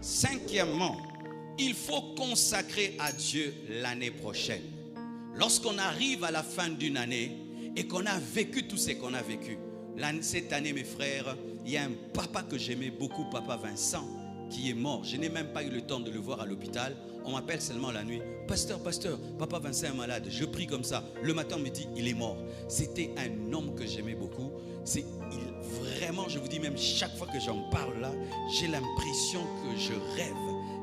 Cinquièmement, il faut consacrer à Dieu l'année prochaine. Lorsqu'on arrive à la fin d'une année et qu'on a vécu tout ce qu'on a vécu, cette année, mes frères, il y a un papa que j'aimais beaucoup, papa Vincent, qui est mort. Je n'ai même pas eu le temps de le voir à l'hôpital. On m'appelle seulement la nuit. Pasteur, papa Vincent est malade. Je prie comme ça. Le matin, on me dit, il est mort. C'était un homme que j'aimais beaucoup. Vraiment, je vous dis, même chaque fois que j'en parle là, j'ai l'impression que je rêve.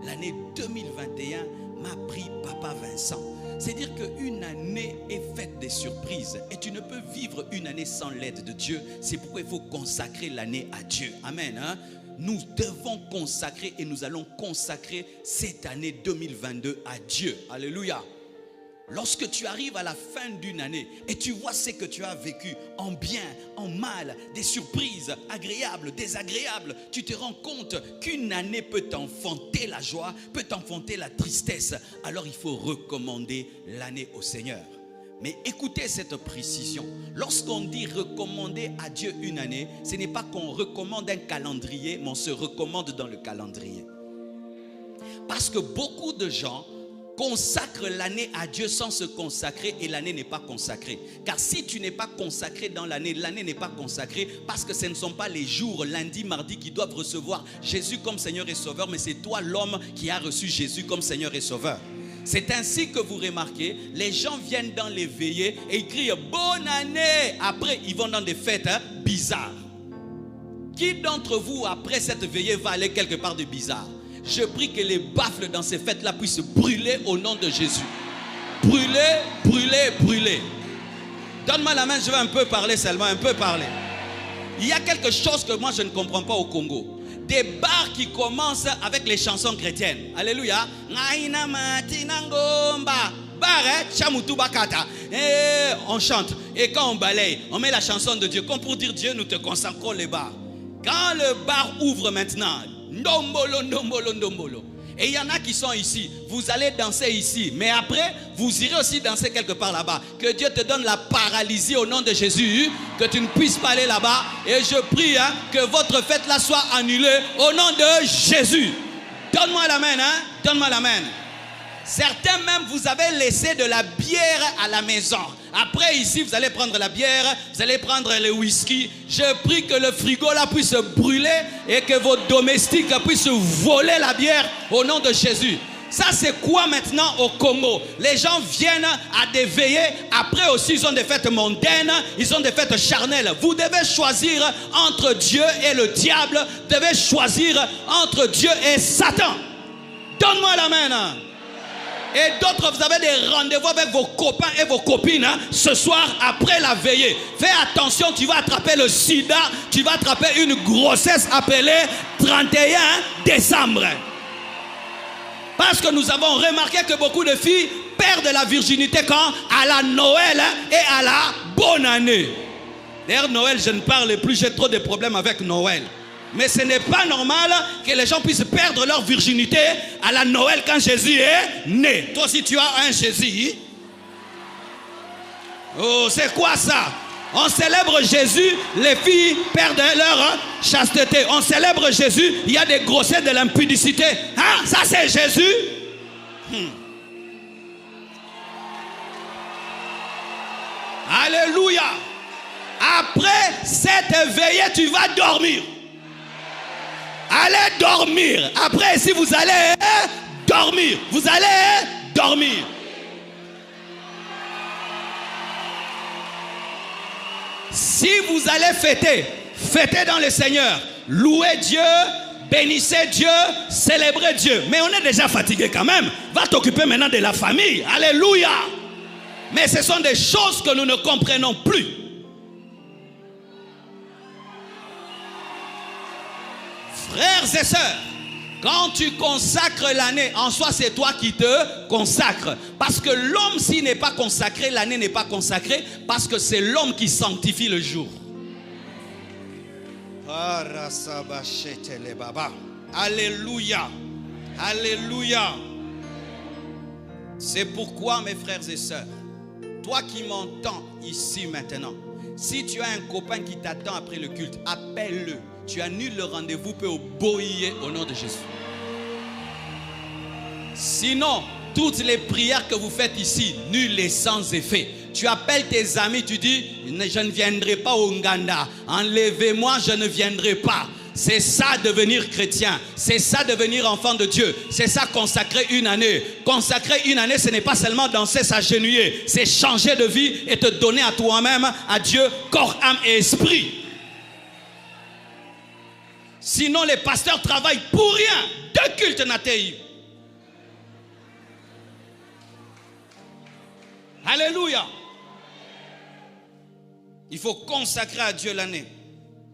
L'année 2021 m'a pris papa Vincent. C'est-à-dire qu'une année est faite des surprises. Et tu ne peux vivre une année sans l'aide de Dieu. C'est pourquoi il faut consacrer l'année à Dieu. Amen. Nous devons consacrer et nous allons consacrer cette année 2022 à Dieu. Alléluia. Lorsque tu arrives à la fin d'une année et tu vois ce que tu as vécu en bien, en mal, des surprises agréables, désagréables, tu te rends compte qu'une année peut t'enfanter la joie, peut t'enfanter la tristesse. Alors il faut recommander l'année au Seigneur. Mais écoutez cette précision. Lorsqu'on dit recommander à Dieu une année, ce n'est pas qu'on recommande un calendrier, mais on se recommande dans le calendrier. Parce que beaucoup de gens consacrent l'année à Dieu sans se consacrer et l'année n'est pas consacrée. Car si tu n'es pas consacré dans l'année, l'année n'est pas consacrée parce que ce ne sont pas les jours, lundi, mardi, qui doivent recevoir Jésus comme Seigneur et Sauveur, mais c'est toi l'homme qui a reçu Jésus comme Seigneur et Sauveur. C'est ainsi que vous remarquez, les gens viennent dans les veillées et ils crient bonne année. Après, ils vont dans des fêtes bizarres. Qui d'entre vous, après cette veillée, va aller quelque part de bizarre? Je prie que les baffles dans ces fêtes-là puissent brûler au nom de Jésus. Brûler, brûler, brûler. Donne-moi la main, je vais un peu parler seulement, un peu parler. Il y a quelque chose que moi je ne comprends pas au Congo. Des bars qui commencent avec les chansons chrétiennes. Alléluia. On chante. Et quand on balaye, on met la chanson de Dieu. Comme pour dire Dieu, nous te consacrons les bars. Quand le bar ouvre maintenant, ndombolo, ndombolo, ndombolo. Et il y en a qui sont ici. Vous allez danser ici. Mais après, vous irez aussi danser quelque part là-bas. Que Dieu te donne la paralysie au nom de Jésus. Que tu ne puisses pas aller là-bas. Et je prie que votre fête là soit annulée au nom de Jésus. Donne-moi la main. Donne-moi la main. Certains même, vous avez laissé de la bière à la maison. Après ici, vous allez prendre la bière, vous allez prendre le whisky. Je prie que le frigo là puisse brûler et que vos domestiques puissent voler la bière au nom de Jésus. Ça c'est quoi maintenant au Congo? Les gens viennent à des veillées. Après aussi ils ont des fêtes mondaines, ils ont des fêtes charnelles. Vous devez choisir entre Dieu et le diable. Vous devez choisir entre Dieu et Satan. Donne-moi la main. Et d'autres, vous avez des rendez-vous avec vos copains et vos copines ce soir après la veillée. Fais attention, tu vas attraper le sida, tu vas attraper une grossesse appelée 31 décembre. Parce que nous avons remarqué que beaucoup de filles perdent la virginité quand? À la Noël et à la bonne année. D'ailleurs, Noël, je ne parle plus, j'ai trop de problèmes avec Noël. Mais ce n'est pas normal que les gens puissent perdre leur virginité à la Noël quand Jésus est né. Toi aussi tu as un Jésus. Oh, c'est quoi ça? On célèbre Jésus, les filles perdent leur chasteté. On célèbre Jésus, il y a des grossesses de l'impudicité. Hein? Ça c'est Jésus? Alléluia. Après cette veillée, tu vas dormir. Allez dormir. Après, si vous allez dormir, vous allez dormir. Si vous allez fêter, fêtez dans le Seigneur. Louez Dieu, bénissez Dieu, célébrez Dieu. Mais on est déjà fatigué quand même. Va t'occuper maintenant de la famille. Alléluia. Mais ce sont des choses que nous ne comprenons plus. Frères et sœurs, quand tu consacres l'année, en soi c'est toi qui te consacres. Parce que l'homme s'il n'est pas consacré, l'année n'est pas consacrée. Parce que c'est l'homme qui sanctifie le jour. Alléluia. Alléluia. C'est pourquoi mes frères et sœurs, toi qui m'entends ici maintenant, si tu as un copain qui t'attend après le culte, appelle-le. Tu annules le rendez-vous, peut obéir au nom de Jésus. Sinon, toutes les prières que vous faites ici, nulles et sans effet. Tu appelles tes amis, tu dis, je ne viendrai pas au Nganda. Enlevez-moi, je ne viendrai pas. C'est ça devenir chrétien. C'est ça devenir enfant de Dieu. C'est ça consacrer une année. Consacrer une année, ce n'est pas seulement danser, s'agenouiller. C'est changer de vie et te donner à toi-même, à Dieu, corps, âme et esprit. Sinon, les pasteurs travaillent pour rien. Deux cultes n'atteillent. Alléluia. Il faut consacrer à Dieu l'année.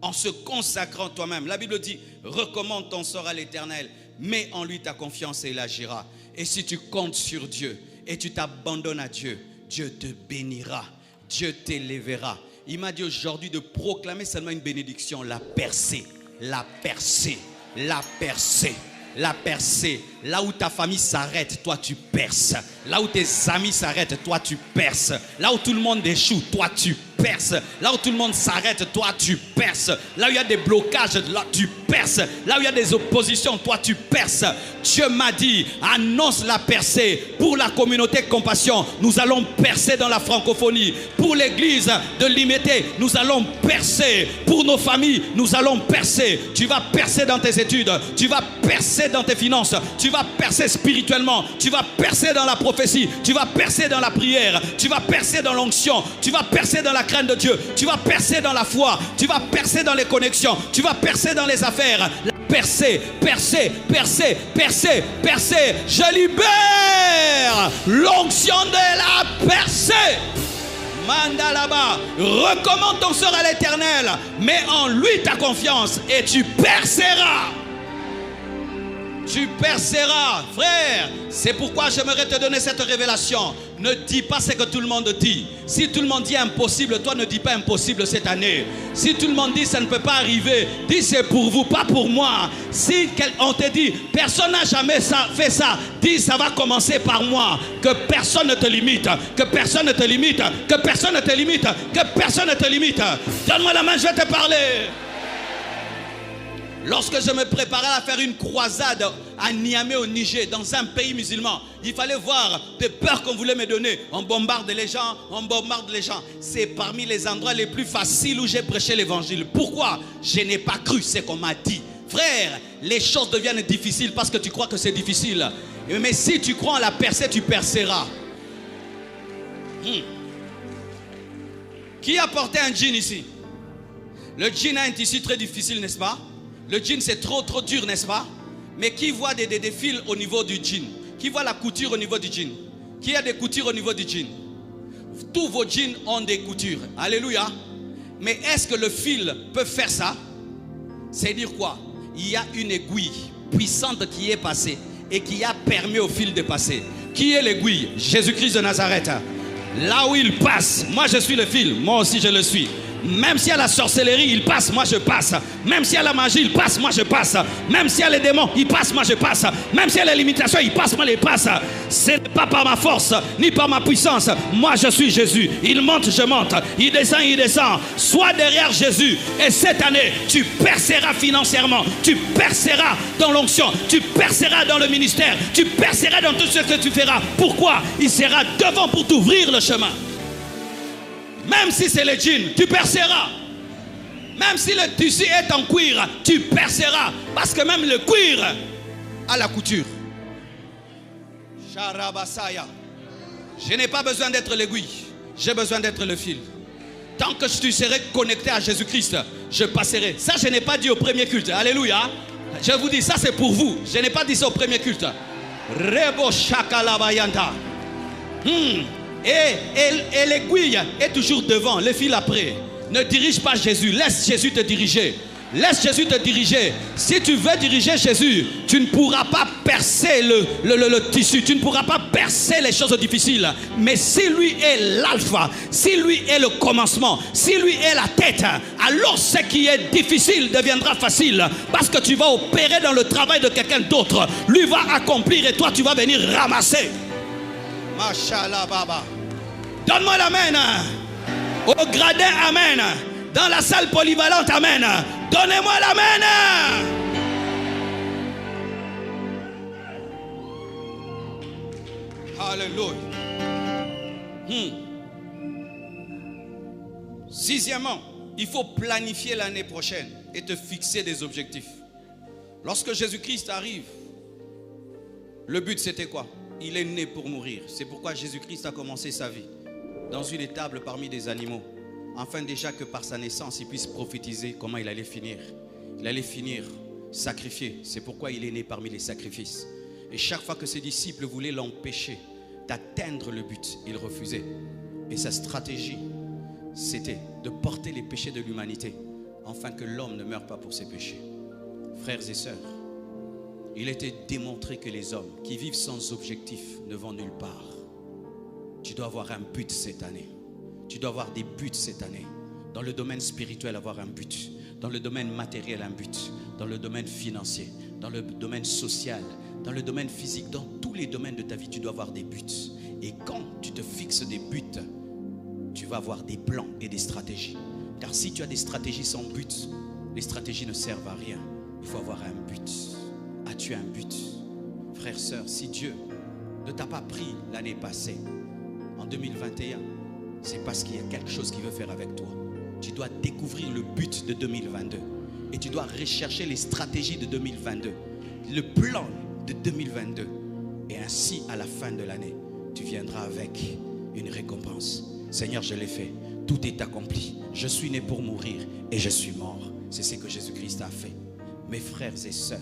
En se consacrant toi-même. La Bible dit, recommande ton sort à l'Éternel. Mets en lui ta confiance et il agira. Et si tu comptes sur Dieu et tu t'abandonnes à Dieu, Dieu te bénira. Dieu t'élèvera. Il m'a dit aujourd'hui de proclamer seulement une bénédiction. La percée. La percée. La percée. La percée. Là où ta famille s'arrête, toi tu perces. Là où tes amis s'arrêtent, toi tu perces. Là où tout le monde échoue, toi tu perces. Là où tout le monde s'arrête, toi tu perces. Là où il y a des blocages, là tu perces. Là où il y a des oppositions, toi tu perces. Dieu m'a dit, annonce la percée. Pour la communauté Compassion, nous allons percer dans la francophonie. Pour l'église de Limité, nous allons percer. Pour nos familles, nous allons percer. Tu vas percer dans tes études. Tu vas percer dans tes finances. Tu vas percer spirituellement. Tu vas percer dans la prophétie. Tu vas percer dans la prière. Tu vas percer dans l'onction. Tu vas percer dans la crainte de Dieu. Tu vas percer dans la foi. Tu vas percer dans les connexions. Tu vas percer dans les affaires. Percer, percer, percer, percer, percer. Je libère l'onction de la percée. Manda là-bas. Recommande ton sort à l'Éternel. Mets en lui ta confiance et tu perceras. Tu perceras, frère. C'est pourquoi j'aimerais te donner cette révélation. Ne dis pas ce que tout le monde dit. Si tout le monde dit impossible, toi ne dis pas impossible cette année. Si tout le monde dit ça ne peut pas arriver, dis c'est pour vous, pas pour moi. Si on te dit personne n'a jamais fait ça, dis ça va commencer par moi. Que personne ne te limite, que personne ne te limite, que personne ne te limite, que personne ne te limite. Donne-moi la main, je vais te parler. Lorsque je me préparais à faire une croisade à Niamey au Niger, dans un pays musulman, il fallait voir des peurs qu'on voulait me donner. On bombarde les gens, on bombarde les gens. C'est parmi les endroits les plus faciles où j'ai prêché l'évangile. Pourquoi? Je n'ai pas cru ce qu'on m'a dit. Frère, les choses deviennent difficiles parce que tu crois que c'est difficile. Mais si tu crois en la percée, tu perceras. Qui a porté un jean ici? Le jean a un tissu très difficile, n'est-ce pas? Le jean c'est trop dur, n'est-ce pas? Mais qui voit des fils au niveau du jean? Qui voit la couture au niveau du jean? Qui a des coutures au niveau du jean? Tous vos jeans ont des coutures. Alléluia. Mais est-ce que le fil peut faire ça? C'est dire quoi? Il y a une aiguille puissante qui est passée et qui a permis au fil de passer. Qui est l'aiguille? Jésus-Christ de Nazareth. Là où il passe, moi je suis le fil, moi aussi je le suis. Même s'il y a la sorcellerie, il passe, moi je passe. Même s'il y a la magie, il passe, moi je passe. Même s'il y a les démons, il passe, moi je passe. Même s'il y a les limitations, il passe, moi je passe. Ce n'est pas par ma force, ni par ma puissance. Moi je suis Jésus. Il monte, je monte. Il descend. Sois derrière Jésus. Et cette année, tu perceras financièrement. Tu perceras dans l'onction. Tu perceras dans le ministère. Tu perceras dans tout ce que tu feras. Pourquoi? Il sera devant pour t'ouvrir le chemin. Même si c'est le jean, tu perceras. Même si le tissu est en cuir, tu perceras. Parce que même le cuir a la couture. Charabasaya. Je n'ai pas besoin d'être l'aiguille. J'ai besoin d'être le fil. Tant que tu serai connecté à Jésus-Christ, je passerai. Ça, je n'ai pas dit au premier culte. Alléluia. Je vous dis, ça c'est pour vous. Je n'ai pas dit ça au premier culte. Rebo Shakalabayanta. Et l'aiguille est toujours devant, le fil après. Ne dirige pas Jésus, laisse Jésus te diriger. Laisse Jésus te diriger. Si tu veux diriger Jésus, tu ne pourras pas percer le tissu. Tu ne pourras pas percer les choses difficiles. Mais si lui est l'alpha, si lui est le commencement, si lui est la tête, alors ce qui est difficile deviendra facile. Parce que tu vas opérer dans le travail de quelqu'un d'autre. Lui va accomplir et toi tu vas venir ramasser. Machallah Baba. Donne-moi l'amen. Au gradin, amen. Dans la salle polyvalente, amen. Donnez-moi l'amen. Alléluia. Sixièmement, il faut planifier l'année prochaine et te fixer des objectifs. Lorsque Jésus-Christ arrive, le but c'était quoi? Il est né pour mourir. C'est pourquoi Jésus-Christ a commencé sa vie dans une étable parmi des animaux, afin déjà que par sa naissance, il puisse prophétiser comment il allait finir. Il allait finir sacrifié. C'est pourquoi il est né parmi les sacrifices. Et chaque fois que ses disciples voulaient l'empêcher d'atteindre le but, il refusait. Et sa stratégie, c'était de porter les péchés de l'humanité, afin que l'homme ne meure pas pour ses péchés. Frères et sœurs, il était démontré que les hommes qui vivent sans objectif ne vont nulle part. Tu dois avoir un but cette année. Tu dois avoir des buts cette année. Dans le domaine spirituel, avoir un but. Dans le domaine matériel, un but. Dans le domaine financier, dans le domaine social, dans le domaine physique, dans tous les domaines de ta vie, tu dois avoir des buts. Et quand tu te fixes des buts, tu vas avoir des plans et des stratégies. Car si tu as des stratégies sans but, les stratégies ne servent à rien. Il faut avoir un but. As-tu un but? Frère, sœur, si Dieu ne t'a pas pris l'année passée, en 2021, c'est parce qu'il y a quelque chose qu'il veut faire avec toi. Tu dois découvrir le but de 2022. Et tu dois rechercher les stratégies de 2022. Le plan de 2022. Et ainsi, à la fin de l'année, tu viendras avec une récompense. Seigneur, je l'ai fait. Tout est accompli. Je suis né pour mourir et je suis mort. C'est ce que Jésus-Christ a fait. Mes frères et sœurs,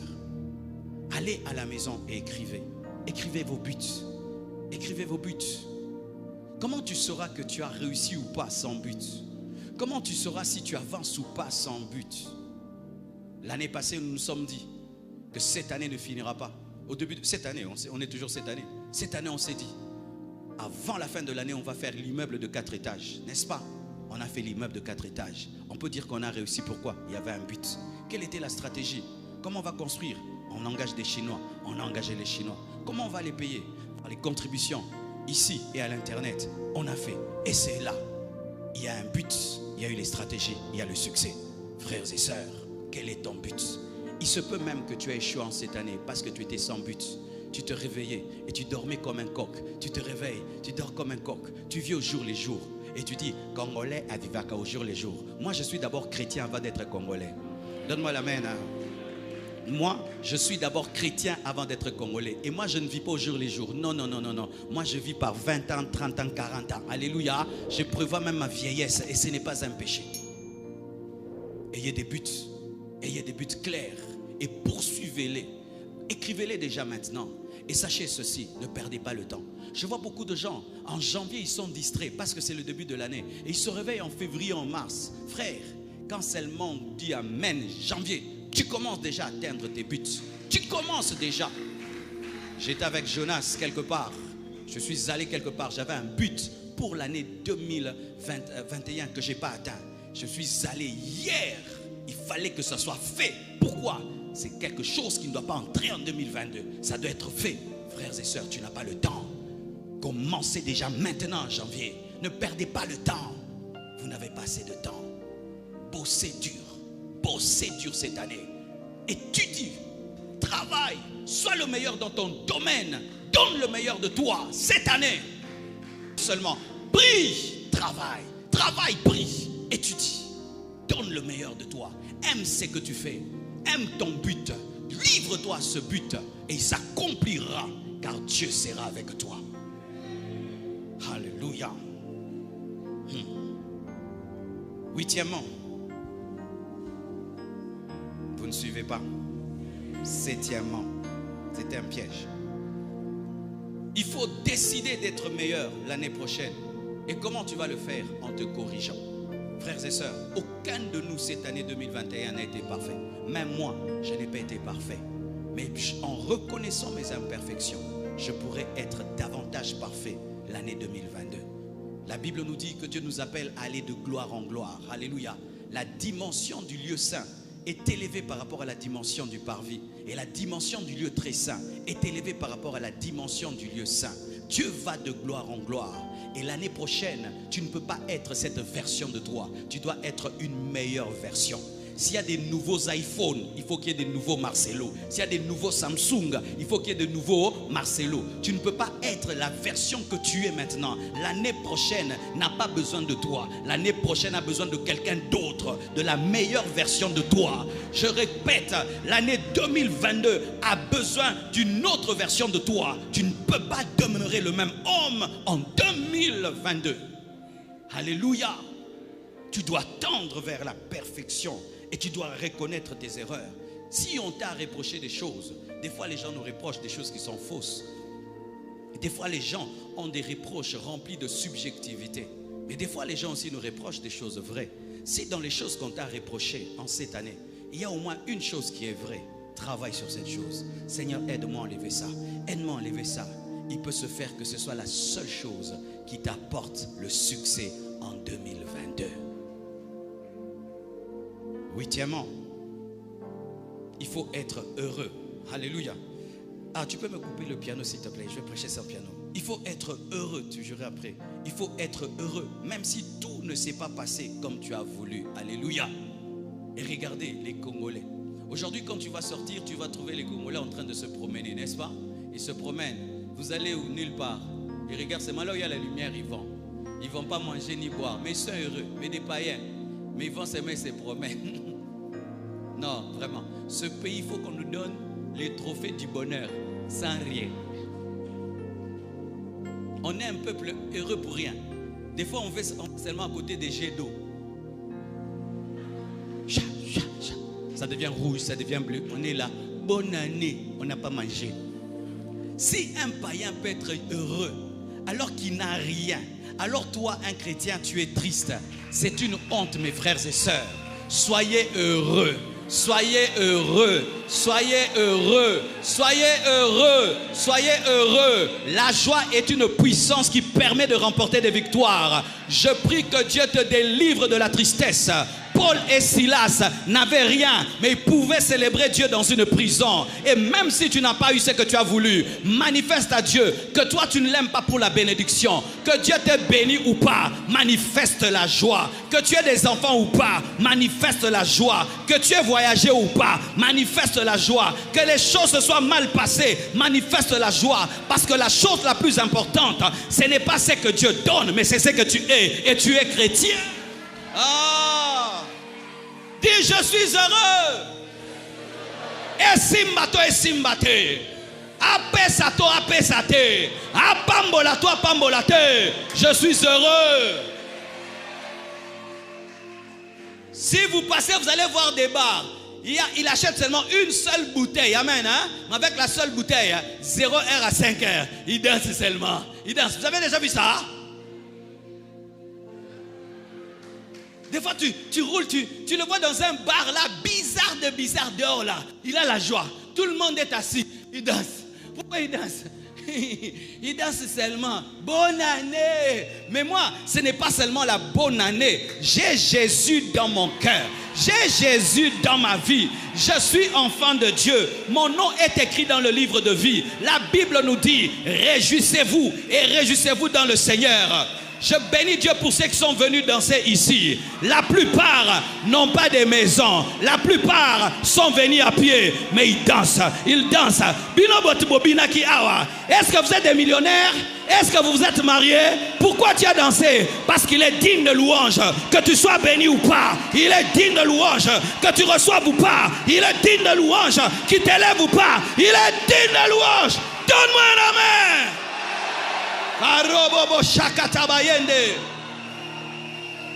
allez à la maison et écrivez. Écrivez vos buts. Écrivez vos buts. Comment tu sauras que tu as réussi ou pas sans but? Comment tu sauras si tu avances ou pas sans but? L'année passée, nous nous sommes dit que cette année ne finira pas. Au début de cette année, on est toujours cette année. Cette année, on s'est dit, avant la fin de l'année, on va faire l'immeuble de 4 étages. N'est-ce pas? On a fait l'immeuble de 4 étages. On peut dire qu'on a réussi. Pourquoi? Il y avait un but. Quelle était la stratégie? Comment on va construire? On engage des Chinois. On a engagé les Chinois. Comment on va les payer? Par les contributions. Ici et à l'internet, on a fait. Et c'est là. Il y a un but. Il y a eu les stratégies. Il y a le succès. Frères et sœurs, quel est ton but? Il se peut même que tu aies échoué en cette année parce que tu étais sans but. Tu te réveillais et tu dormais comme un coq. Tu te réveilles, tu dors comme un coq. Tu vis au jour les jours. Et tu dis, Congolais à Vivaka au jour les jours. Moi, je suis d'abord chrétien avant d'être Congolais. Donne-moi la main. Hein. Moi, je suis d'abord chrétien avant d'être Congolais. Et moi, je ne vis pas au jour les jours. Non, non, non, non, non. Moi, je vis par 20 ans, 30 ans, 40 ans. Alléluia. Je prévois même ma vieillesse et ce n'est pas un péché. Ayez des buts. Ayez des buts clairs et poursuivez-les. Écrivez-les déjà maintenant. Et sachez ceci, ne perdez pas le temps. Je vois beaucoup de gens, en janvier, ils sont distraits parce que c'est le début de l'année. Et ils se réveillent en février, en mars. Frère, quand seulement on dit Amen, janvier, tu commences déjà à atteindre tes buts. Tu commences déjà. J'étais avec Jonas quelque part. Je suis allé quelque part. J'avais un but pour l'année 2021 que je n'ai pas atteint. Je suis allé hier. Il fallait que ça soit fait. Pourquoi? C'est quelque chose qui ne doit pas entrer en 2022. Ça doit être fait. Frères et sœurs, tu n'as pas le temps. Commencez déjà maintenant en janvier. Ne perdez pas le temps. Vous n'avez pas assez de temps. Bossez dur. Bossez dur cette année. Étudie. Travaille. Sois le meilleur dans ton domaine. Donne le meilleur de toi cette année. Seulement, brille. Travaille. Travaille, brille. Étudie. Donne le meilleur de toi. Aime ce que tu fais. Aime ton but. Livre-toi à ce but et il s'accomplira car Dieu sera avec toi. Alléluia. Huitièmement, vous ne suivez pas. Septièmement, c'était un piège. Il faut décider d'être meilleur l'année prochaine. Et comment tu vas le faire? En te corrigeant. Frères et sœurs, aucun de nous cette année 2021 n'a été parfait. Même moi, je n'ai pas été parfait. Mais en reconnaissant mes imperfections, je pourrais être davantage parfait l'année 2022. La Bible nous dit que Dieu nous appelle à aller de gloire en gloire. Alléluia. La dimension du lieu saint est élevée par rapport à la dimension du parvis. Et la dimension du lieu très saint est élevée par rapport à la dimension du lieu saint. Dieu va de gloire en gloire. Et l'année prochaine, tu ne peux pas être cette version de toi. Tu dois être une meilleure version. S'il y a des nouveaux iPhones, il faut qu'il y ait des nouveaux Marcelo. S'il y a des nouveaux Samsung, il faut qu'il y ait de nouveaux Marcelo. Tu ne peux pas être la version que tu es maintenant. L'année prochaine n'a pas besoin de toi. L'année prochaine a besoin de quelqu'un d'autre, de la meilleure version de toi. Je répète, l'année 2022 a besoin d'une autre version de toi. Tu ne peux pas demeurer le même homme en 2022. Alléluia. Tu dois tendre vers la perfection et tu dois reconnaître tes erreurs. Si on t'a reproché des choses, des fois les gens nous reprochent des choses qui sont fausses. Des fois les gens ont des reproches remplis de subjectivité. Mais des fois les gens aussi nous reprochent des choses vraies. Si dans les choses qu'on t'a reprochées en cette année, il y a au moins une chose qui est vraie, travaille sur cette chose. Seigneur, aide-moi à enlever ça. Aide-moi à enlever ça. Il peut se faire que ce soit la seule chose qui t'apporte le succès en 2022. Huitièmement, il faut être heureux. Alléluia. Ah, tu peux me couper le piano s'il te plaît. Je vais prêcher sur le piano. Il faut être heureux, tu jureras après. Il faut être heureux, même si tout ne s'est pas passé comme tu as voulu. Alléluia. Et regardez les Congolais. Aujourd'hui, quand tu vas sortir, tu vas trouver les Congolais en train de se promener, n'est-ce pas? Ils se promènent. Vous allez où? Nulle part. Et regarde, c'est là où il y a la lumière, ils vont. Ils ne vont pas manger ni boire, mais ils sont heureux. Mais des païens. Mais ils vont s'aimer, se promènent. Non, vraiment. Ce pays, il faut qu'on nous donne les trophées du bonheur, sans rien. On est un peuple heureux pour rien. Des fois, on fait seulement à côté des jets d'eau. Ça devient rouge, ça devient bleu. On est là. Bonne année, on n'a pas mangé. Si un païen peut être heureux alors qu'il n'a rien, alors toi, un chrétien, tu es triste. C'est une honte, mes frères et sœurs. Soyez heureux. Soyez heureux, soyez heureux, soyez heureux, soyez heureux. La joie est une puissance qui permet de remporter des victoires. Je prie que Dieu te délivre de la tristesse. Paul et Silas n'avaient rien, mais ils pouvaient célébrer Dieu dans une prison. Et même si tu n'as pas eu ce que tu as voulu, manifeste à Dieu que toi tu ne l'aimes pas pour la bénédiction. Que Dieu te bénit ou pas, manifeste la joie. Que tu aies des enfants ou pas, manifeste la joie. Que tu aies voyagé ou pas, manifeste la joie. Que les choses se soient mal passées, manifeste la joie. Parce que la chose la plus importante, ce n'est pas ce que Dieu donne, mais c'est ce que tu es. Et tu es chrétien. Ah! Dis, je suis heureux. Et simbato et simbate. Apesato apesate. Apambolato apambolate. Je suis heureux. Si vous passez, vous allez voir des bars. Il achète seulement une seule bouteille. Amen. Hein? Avec la seule bouteille, 0 heure à 5 heures. Il danse seulement. Il danse. Vous avez déjà vu ça? Des fois, tu roules, tu le vois dans un bar là, bizarre dehors là. Il a la joie. Tout le monde est assis. Il danse. Pourquoi il danse? Il danse seulement. Bonne année. Mais moi, ce n'est pas seulement la bonne année. J'ai Jésus dans mon cœur. J'ai Jésus dans ma vie. Je suis enfant de Dieu. Mon nom est écrit dans le livre de vie. La Bible nous dit, réjouissez-vous et réjouissez-vous dans le Seigneur. Je bénis Dieu pour ceux qui sont venus danser ici. La plupart n'ont pas de maison. La plupart sont venus à pied. Mais ils dansent. Ils dansent. Est-ce que vous êtes des millionnaires? Est-ce que vous vous êtes mariés? Pourquoi tu as dansé? Parce qu'il est digne de louange. Que tu sois béni ou pas, il est digne de louange. Que tu reçoives ou pas, il est digne de louange. Qu'il t'élève ou pas, il est digne de louange. Donne-moi un amen.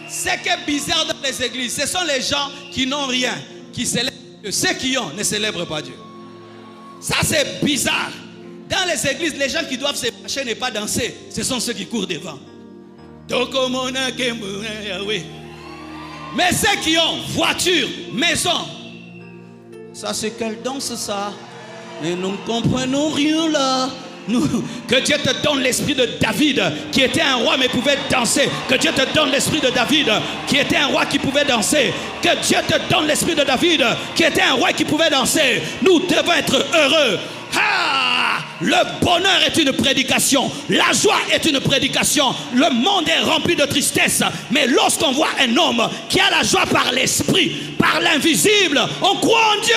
Ce qui est bizarre dans les églises, ce sont les gens qui n'ont rien, qui célèbrent Dieu. Ceux qui ont ne célèbrent pas Dieu. Ça c'est bizarre. Dans les églises, les gens qui doivent se marcher et pas danser, ce sont ceux qui courent devant. Mais ceux qui ont voiture, maison, ça c'est quelle danse ça? Mais nous ne comprenons rien là. Que Dieu te donne l'esprit de David qui était un roi mais pouvait danser. Que Dieu te donne l'esprit de David qui était un roi qui pouvait danser. Que Dieu te donne l'esprit de David qui était un roi qui pouvait danser. Nous devons être heureux. Ah! Le bonheur est une prédication. La joie est une prédication. Le monde est rempli de tristesse. Mais lorsqu'on voit un homme qui a la joie par l'esprit, par l'invisible, on croit en Dieu.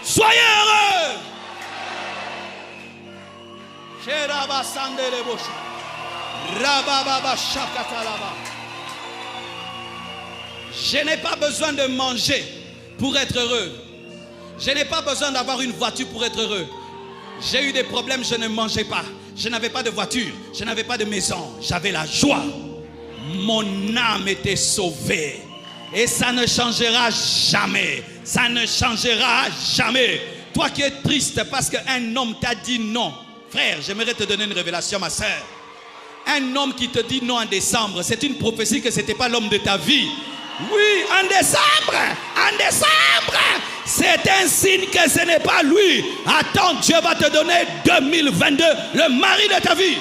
Soyez heureux. Je n'ai pas besoin de manger pour être heureux. Je n'ai pas besoin d'avoir une voiture pour être heureux. J'ai eu des problèmes, je ne mangeais pas. Je n'avais pas de voiture, je n'avais pas de maison. J'avais la joie. Mon âme était sauvée. Et ça ne changera jamais. Ça ne changera jamais. Toi qui es triste parce qu'un homme t'a dit non. Frère, j'aimerais te donner une révélation, ma soeur. Un homme qui te dit non en décembre, c'est une prophétie que ce n'était pas l'homme de ta vie. Oui, en décembre, c'est un signe que ce n'est pas lui. Attends, Dieu va te donner 2022, le mari de ta vie.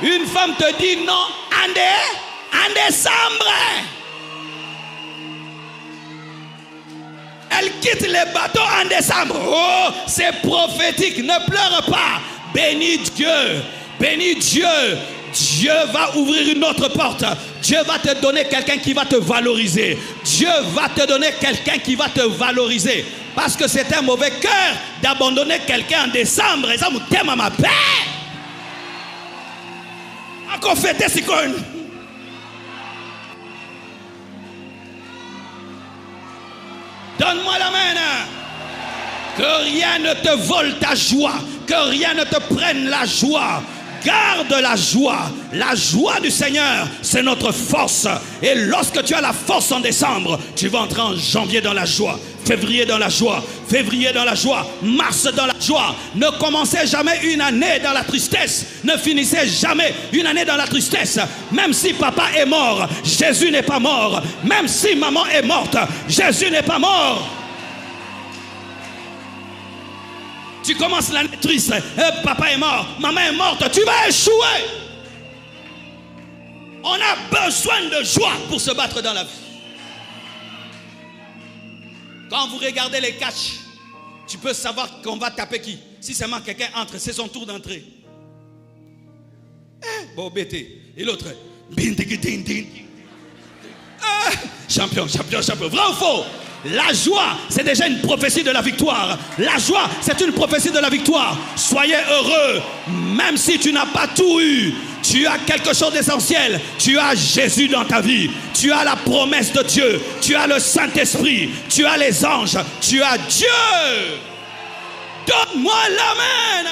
Une femme te dit non en décembre. Elle quitte les bateaux en décembre. Oh, c'est prophétique, ne pleure pas. Bénis Dieu, bénis Dieu. Dieu va ouvrir une autre porte. Dieu va te donner quelqu'un qui va te valoriser. Dieu va te donner quelqu'un qui va te valoriser. Parce que c'est un mauvais cœur d'abandonner quelqu'un en décembre. Et ça me t'aime à ma paix. Encore fêter si con. Donne-moi la main. Que rien ne te vole ta joie. Que rien ne te prenne la joie. Garde la joie. La joie du Seigneur, c'est notre force. Et lorsque tu as la force en décembre, tu vas entrer en janvier dans la joie. Février dans la joie. Février dans la joie. Mars dans la joie. Ne commencez jamais une année dans la tristesse. Ne finissez jamais une année dans la tristesse. Même si papa est mort, Jésus n'est pas mort. Même si maman est morte, Jésus n'est pas mort. Tu commences l'année triste, papa est mort, maman est morte, tu vas échouer. On a besoin de joie pour se battre dans la vie. Quand vous regardez les catchs, tu peux savoir qu'on va taper qui. Si seulement quelqu'un entre, c'est son tour d'entrée. Bon, bêté. Et l'autre, champion, champion, champion. Vrai ou faux? La joie, c'est déjà une prophétie de la victoire. La joie, c'est une prophétie de la victoire. Soyez heureux, même si tu n'as pas tout eu. Tu as quelque chose d'essentiel. Tu as Jésus dans ta vie. Tu as la promesse de Dieu. Tu as le Saint-Esprit. Tu as les anges. Tu as Dieu. Donne-moi la main.